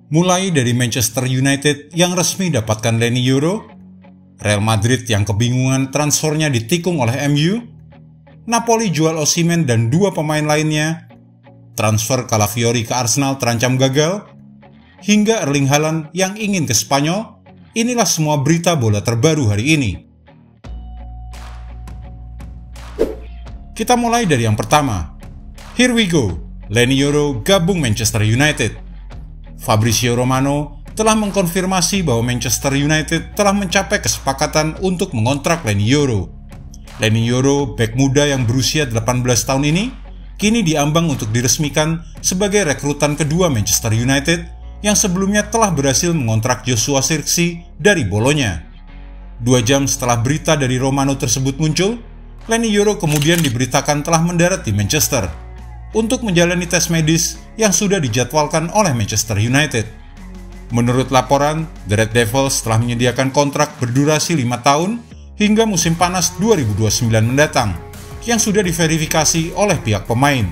Mulai dari Manchester United yang resmi dapatkan Leny Yoro, Real Madrid yang kebingungan transfernya ditikung oleh MU, Napoli jual Osimhen dan dua pemain lainnya, transfer Calafiori ke Arsenal terancam gagal, hingga Erling Haaland yang ingin ke Spanyol. Inilah semua berita bola terbaru hari ini. Kita mulai dari yang pertama. Here we go, Leny Yoro gabung Manchester United. Fabrizio Romano telah mengkonfirmasi bahwa Manchester United telah mencapai kesepakatan untuk mengontrak Leny Yoro. Leny Yoro, bek muda yang berusia 18 tahun ini, kini diambang untuk diresmikan sebagai rekrutan kedua Manchester United yang sebelumnya telah berhasil mengontrak Joshua Zirkzee dari Bologna. 2 jam setelah berita dari Romano tersebut muncul, Leny Yoro kemudian diberitakan telah mendarat di Manchester untuk menjalani tes medis yang sudah dijadwalkan oleh Manchester United. Menurut laporan, The Red Devils telah menyediakan kontrak berdurasi 5 tahun hingga musim panas 2029 mendatang, yang sudah diverifikasi oleh pihak pemain.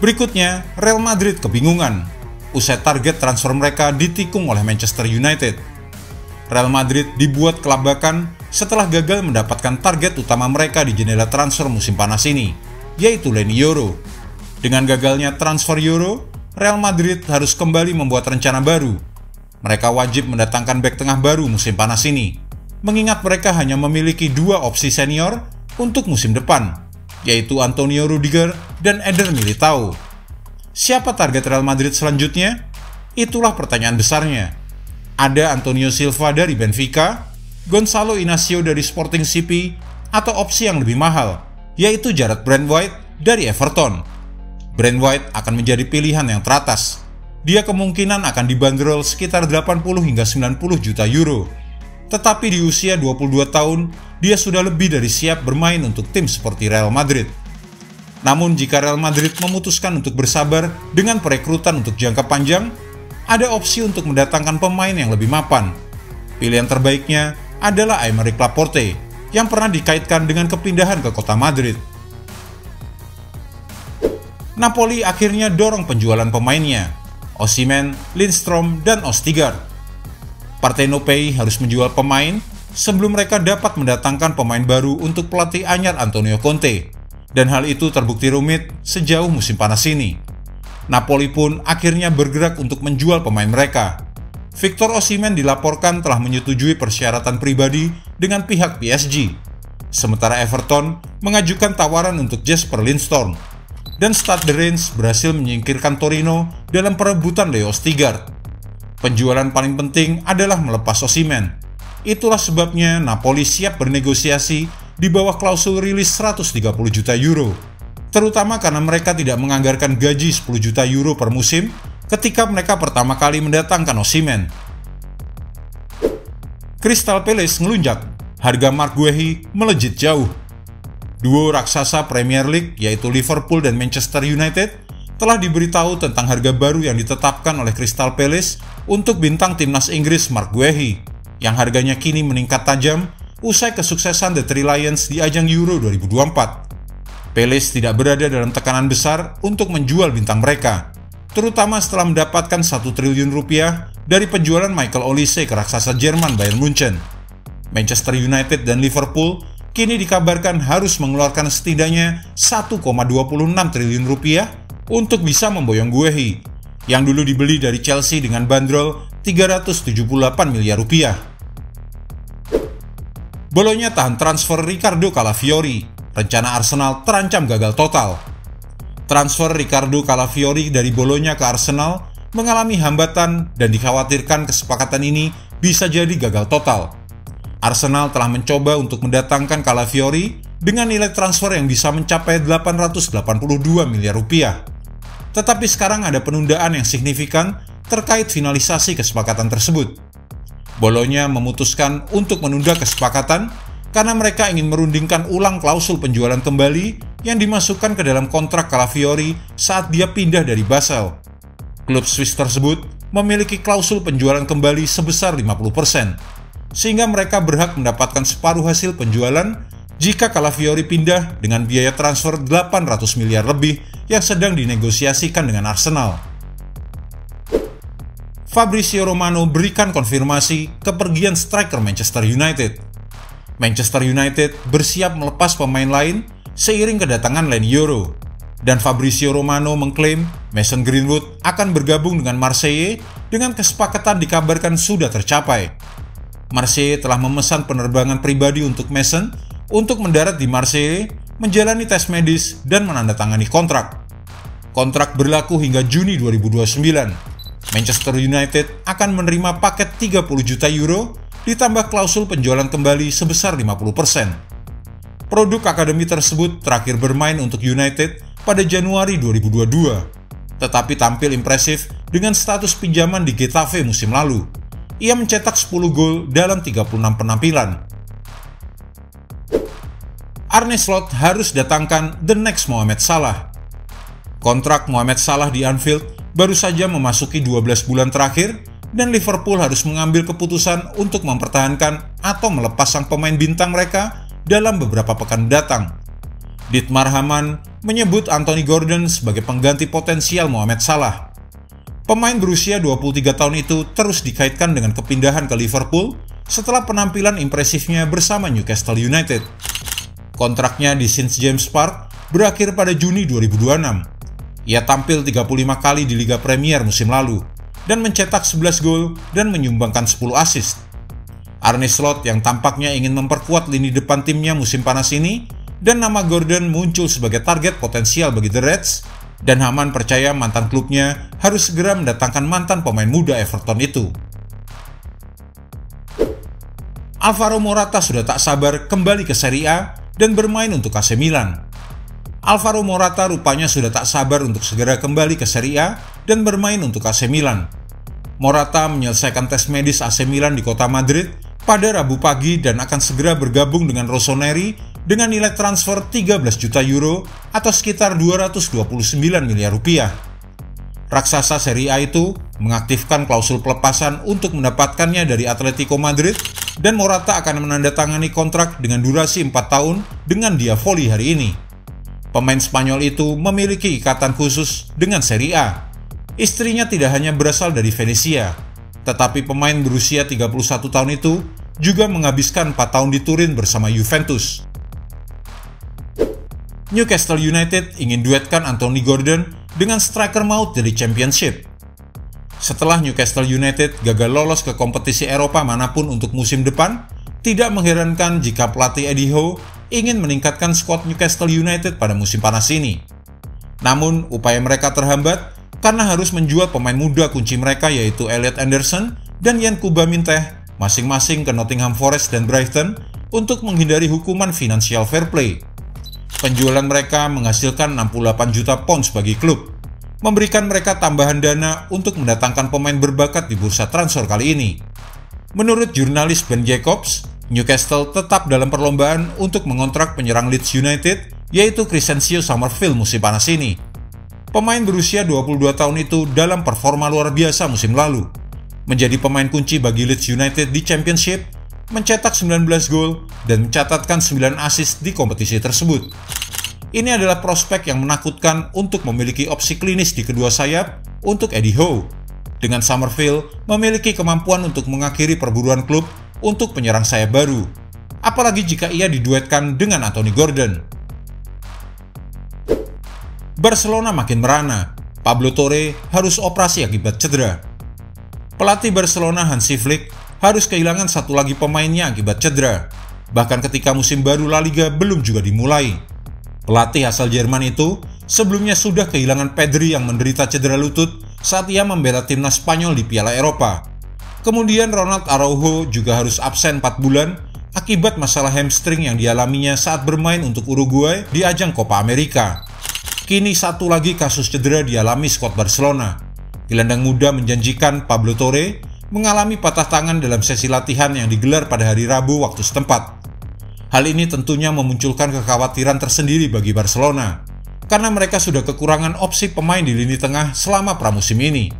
Berikutnya, Real Madrid kebingungan usai target transfer mereka ditikung oleh Manchester United. Real Madrid dibuat kelabakan setelah gagal mendapatkan target utama mereka di jendela transfer musim panas ini, yaitu Leny Yoro. Dengan gagalnya transfer Yoro, Real Madrid harus kembali membuat rencana baru. Mereka wajib mendatangkan bek tengah baru musim panas ini, mengingat mereka hanya memiliki 2 opsi senior untuk musim depan, yaitu Antonio Rudiger dan Eder Militao. Siapa target Real Madrid selanjutnya? Itulah pertanyaan besarnya. Ada Antonio Silva dari Benfica, Gonzalo Inacio dari Sporting CP, atau opsi yang lebih mahal, yaitu Jarrad Brandtwaite dari Everton. Brandtwaite akan menjadi pilihan yang teratas. Dia kemungkinan akan dibanderol sekitar 80 hingga 90 juta euro. Tetapi di usia 22 tahun, dia sudah lebih dari siap bermain untuk tim seperti Real Madrid. Namun jika Real Madrid memutuskan untuk bersabar dengan perekrutan untuk jangka panjang, ada opsi untuk mendatangkan pemain yang lebih mapan. Pilihan terbaiknya adalah Aymeric Laporte yang pernah dikaitkan dengan kepindahan ke kota Madrid. Napoli akhirnya dorong penjualan pemainnya, Osimhen, Lindstrom, dan Østigard. Partenopei harus menjual pemain sebelum mereka dapat mendatangkan pemain baru untuk pelatih anyar Antonio Conte, dan hal itu terbukti rumit sejauh musim panas ini. Napoli pun akhirnya bergerak untuk menjual pemain mereka. Victor Osimhen dilaporkan telah menyetujui persyaratan pribadi dengan pihak PSG, sementara Everton mengajukan tawaran untuk Jesper Lindstrom, dan Stade Reims berhasil menyingkirkan Torino dalam perebutan Leo Østigard. Penjualan paling penting adalah melepas Osimhen. Itulah sebabnya Napoli siap bernegosiasi di bawah klausul rilis 130 juta euro, terutama karena mereka tidak menganggarkan gaji 10 juta euro per musim ketika mereka pertama kali mendatangkan Osimhen. Crystal Palace ngelunjak, harga Marc Guehi melejit jauh. Duo raksasa Premier League yaitu Liverpool dan Manchester United telah diberitahu tentang harga baru yang ditetapkan oleh Crystal Palace untuk bintang timnas Inggris Marc Guehi, yang harganya kini meningkat tajam usai kesuksesan The Three Lions di ajang Euro 2024. Palace tidak berada dalam tekanan besar untuk menjual bintang mereka, terutama setelah mendapatkan 1 triliun rupiah dari penjualan Michael Olise ke raksasa Jerman Bayern Munchen. Manchester United dan Liverpool kini dikabarkan harus mengeluarkan setidaknya 1,26 triliun rupiah untuk bisa memboyong Guehi, yang dulu dibeli dari Chelsea dengan bandrol 378 miliar rupiah. Bologna tahan transfer Riccardo Calafiori. Rencana Arsenal terancam gagal total. Transfer Riccardo Calafiori dari Bologna ke Arsenal mengalami hambatan dan dikhawatirkan kesepakatan ini bisa jadi gagal total. Arsenal telah mencoba untuk mendatangkan Calafiori dengan nilai transfer yang bisa mencapai 882 miliar rupiah. Tetapi sekarang ada penundaan yang signifikan terkait finalisasi kesepakatan tersebut. Bologna memutuskan untuk menunda kesepakatan karena mereka ingin merundingkan ulang klausul penjualan kembali yang dimasukkan ke dalam kontrak Calafiori saat dia pindah dari Basel. Klub Swiss tersebut memiliki klausul penjualan kembali sebesar 50%, sehingga mereka berhak mendapatkan separuh hasil penjualan jika Calafiori pindah dengan biaya transfer 800 miliar lebih yang sedang dinegosiasikan dengan Arsenal. Fabrizio Romano berikan konfirmasi kepergian striker Manchester United. Manchester United bersiap melepas pemain lain seiring kedatangan Leny Yoro, dan Fabrizio Romano mengklaim Mason Greenwood akan bergabung dengan Marseille dengan kesepakatan dikabarkan sudah tercapai. Marseille telah memesan penerbangan pribadi untuk Mason untuk mendarat di Marseille, menjalani tes medis, dan menandatangani kontrak. Kontrak berlaku hingga Juni 2029. Manchester United akan menerima paket 30 juta euro ditambah klausul penjualan kembali sebesar 50%. Produk akademi tersebut terakhir bermain untuk United pada Januari 2022, tetapi tampil impresif dengan status pinjaman di Getafe musim lalu. Ia mencetak 10 gol dalam 36 penampilan. Arne Slot harus datangkan the next Mohamed Salah. Kontrak Mohamed Salah di Anfield baru saja memasuki 12 bulan terakhir, dan Liverpool harus mengambil keputusan untuk mempertahankan atau melepas sang pemain bintang mereka dalam beberapa pekan datang. Dietmar Hamann menyebut Anthony Gordon sebagai pengganti potensial Mohamed Salah. Pemain berusia 23 tahun itu terus dikaitkan dengan kepindahan ke Liverpool setelah penampilan impresifnya bersama Newcastle United. Kontraknya di St. James Park berakhir pada Juni 2026. Ia tampil 35 kali di Liga Premier musim lalu dan mencetak 11 gol dan menyumbangkan 10 assist. Arne Slot yang tampaknya ingin memperkuat lini depan timnya musim panas ini, dan nama Gordon muncul sebagai target potensial bagi The Reds, dan Hamann percaya mantan klubnya harus segera mendatangkan mantan pemain muda Everton itu. Alvaro Morata sudah tak sabar kembali ke Serie A dan bermain untuk AC Milan. Alvaro Morata rupanya sudah tak sabar untuk segera kembali ke Serie A dan bermain untuk AC Milan. Morata menyelesaikan tes medis AC Milan di kota Madrid pada Rabu pagi dan akan segera bergabung dengan Rossoneri dengan nilai transfer 13 juta euro atau sekitar 229 miliar rupiah. Raksasa Serie A itu mengaktifkan klausul pelepasan untuk mendapatkannya dari Atletico Madrid, dan Morata akan menandatangani kontrak dengan durasi 4 tahun dengan Diavoli hari ini. Pemain Spanyol itu memiliki ikatan khusus dengan Serie A. Istrinya tidak hanya berasal dari Venesia, tetapi pemain berusia 31 tahun itu juga menghabiskan 4 tahun di Turin bersama Juventus. Newcastle United ingin duetkan Anthony Gordon dengan striker maut dari Championship. Setelah Newcastle United gagal lolos ke kompetisi Eropa manapun untuk musim depan, tidak mengherankan jika pelatih Eddie Howe ingin meningkatkan skuad Newcastle United pada musim panas ini. Namun, upaya mereka terhambat karena harus menjual pemain muda kunci mereka yaitu Elliot Anderson dan Yan Kuba Minteh masing-masing ke Nottingham Forest dan Brighton untuk menghindari hukuman financial fair play. Penjualan mereka menghasilkan 68 juta pounds bagi klub, memberikan mereka tambahan dana untuk mendatangkan pemain berbakat di bursa transfer kali ini. Menurut jurnalis Ben Jacobs, Newcastle tetap dalam perlombaan untuk mengontrak penyerang Leeds United, yaitu Crysencio Summerville musim panas ini. Pemain berusia 22 tahun itu dalam performa luar biasa musim lalu, menjadi pemain kunci bagi Leeds United di Championship, mencetak 19 gol dan mencatatkan 9 assist di kompetisi tersebut. Ini adalah prospek yang menakutkan untuk memiliki opsi klinis di kedua sayap untuk Eddie Howe, dengan Summerville memiliki kemampuan untuk mengakhiri perburuan klub untuk penyerang sayap baru, apalagi jika ia diduetkan dengan Anthony Gordon. Barcelona makin merana, Pablo Torre harus operasi akibat cedera. Pelatih Barcelona Hansi Flick harus kehilangan satu lagi pemainnya akibat cedera, bahkan ketika musim baru La Liga belum juga dimulai. Pelatih asal Jerman itu sebelumnya sudah kehilangan Pedri yang menderita cedera lutut saat ia membela timnas Spanyol di Piala Eropa. Kemudian Ronald Araujo juga harus absen 4 bulan akibat masalah hamstring yang dialaminya saat bermain untuk Uruguay di ajang Copa America. Kini satu lagi kasus cedera dialami skuad Barcelona. Gelandang muda menjanjikan Pablo Torre mengalami patah tangan dalam sesi latihan yang digelar pada hari Rabu waktu setempat. Hal ini tentunya memunculkan kekhawatiran tersendiri bagi Barcelona, karena mereka sudah kekurangan opsi pemain di lini tengah selama pramusim ini.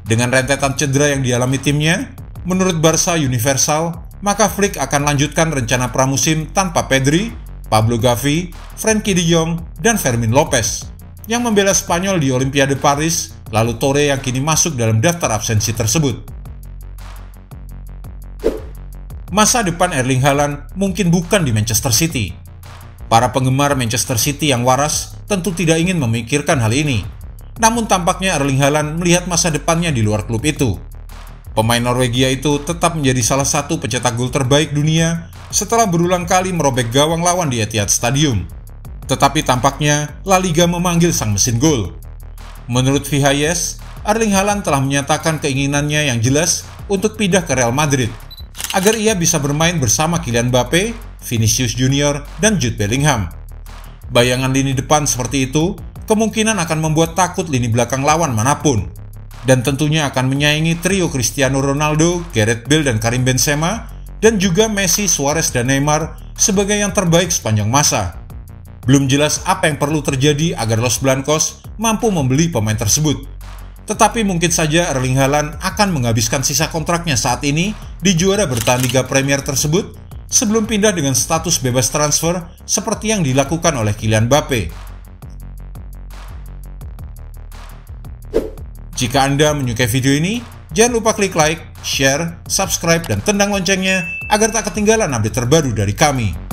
Dengan rentetan cedera yang dialami timnya, menurut Barca Universal, maka Flick akan lanjutkan rencana pramusim tanpa Pedri, Pablo Gavi, Frenkie de Jong, dan Fermin Lopez, yang membela Spanyol di Olimpiade Paris lalu Toure yang kini masuk dalam daftar absensi tersebut. Masa depan Erling Haaland mungkin bukan di Manchester City. Para penggemar Manchester City yang waras tentu tidak ingin memikirkan hal ini. Namun tampaknya Erling Haaland melihat masa depannya di luar klub itu. Pemain Norwegia itu tetap menjadi salah satu pencetak gol terbaik dunia setelah berulang kali merobek gawang lawan di Etihad Stadium. Tetapi tampaknya La Liga memanggil sang mesin gol. Menurut VHS, Erling Haaland telah menyatakan keinginannya yang jelas untuk pindah ke Real Madrid agar ia bisa bermain bersama Kylian Mbappe, Vinicius Junior, dan Jude Bellingham. Bayangan lini depan seperti itu kemungkinan akan membuat takut lini belakang lawan manapun, dan tentunya akan menyaingi trio Cristiano Ronaldo, Gareth Bale, dan Karim Benzema, dan juga Messi, Suarez, dan Neymar sebagai yang terbaik sepanjang masa. Belum jelas apa yang perlu terjadi agar Los Blancos mampu membeli pemain tersebut. Tetapi mungkin saja Erling Haaland akan menghabiskan sisa kontraknya saat ini di juara bertahan Liga Premier tersebut sebelum pindah dengan status bebas transfer seperti yang dilakukan oleh Kylian Mbappe. Jika Anda menyukai video ini, jangan lupa klik like, share, subscribe, dan tendang loncengnya agar tak ketinggalan update terbaru dari kami.